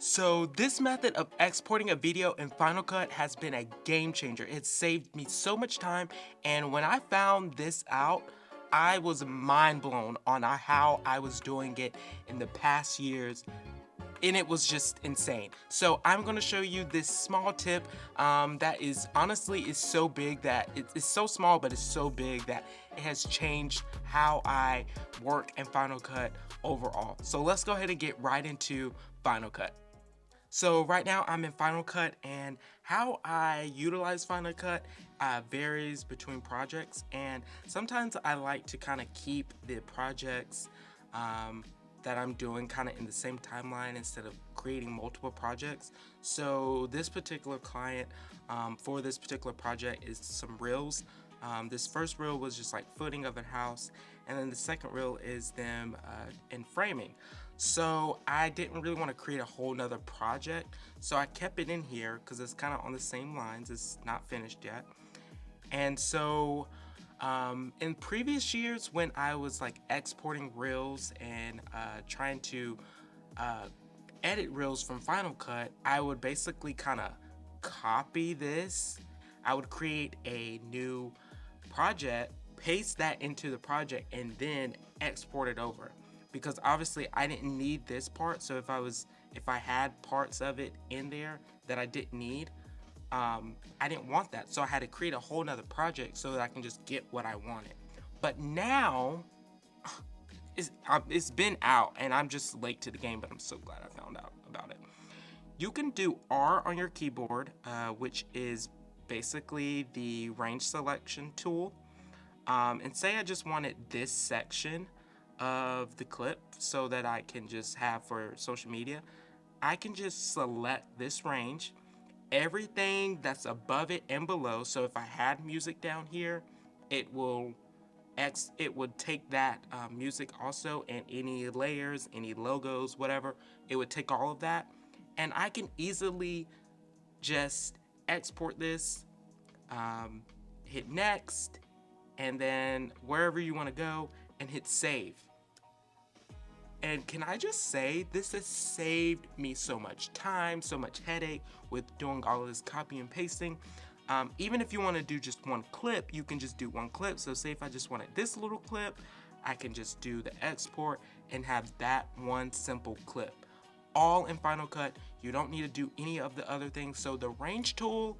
So this method of exporting a video in Final Cut has been a game changer. It saved me so much time, and when I found this out, I was mind blown on how I was doing it in the past years, and it was just insane. So I'm going to show you this small tip that is honestly is so big that it's so small, but it's so big that it has changed how I work in Final Cut overall. So let's go ahead and get right into Final Cut. So right now I'm in Final Cut, and how I utilize Final Cut varies between projects, and sometimes I like to kind of keep the projects that I'm doing kind of in the same timeline instead of creating multiple projects. So this particular client for this particular project is some reels. This first reel was just like footing of a house, and then the second reel is them in framing. So I didn't really want to create a whole nother project, so I kept it in here because it's kind of on the same lines. It's not finished yet. And so in previous years when I was like exporting reels and trying to edit reels from Final Cut, I would basically kind of copy this. I would create a new project, paste that into the project, and then export it over, because obviously I didn't need this part. So if I had parts of it in there that I didn't need, I didn't want that, so I had to create a whole nother project so that I can just get what I wanted. But now it's been out and I'm just late to the game, but I'm so glad I found out about it. You can do R on your keyboard, which is basically the range selection tool, and say I just wanted this section of the clip so that I can just have for social media. I can just select this range, everything that's above it and below. So if I had music down here, it would take that music also, and any layers, any logos, whatever, it would take all of that, and I can easily just export this, hit next, and then wherever you want to go, and hit save. And can I just say, this has saved me so much time, so much headache with doing all of this copy and pasting. Even if you want to do just one clip, you can just do one clip. So say if I just wanted this little clip, I can just do the export and have that one simple clip. All in Final Cut. You don't need to do any of the other things. So the range tool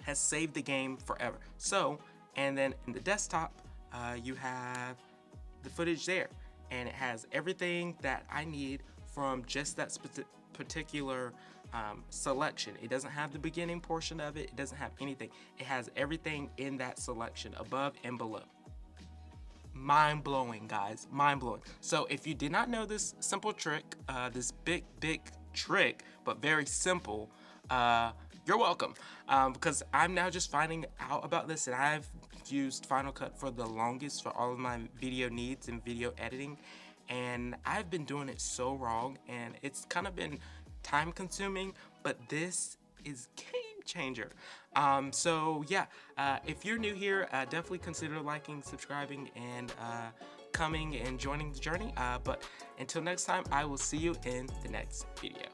has saved the game forever. So, and then in the desktop, you have the footage there, and it has everything that I need from just that particular selection. It doesn't have the beginning portion of it. It doesn't have anything. It has everything in that selection above and below. Mind-blowing, guys, mind-blowing. So if you did not know this simple trick, this big trick, but very simple, you're welcome, because I'm now just finding out about this, and I've used Final Cut for the longest for all of my video needs and video editing, and I've been doing it so wrong, and it's kind of been time consuming, but this is game changer. So yeah, if you're new here, definitely consider liking, subscribing, and coming and joining the journey. But until next time, I will see you in the next video.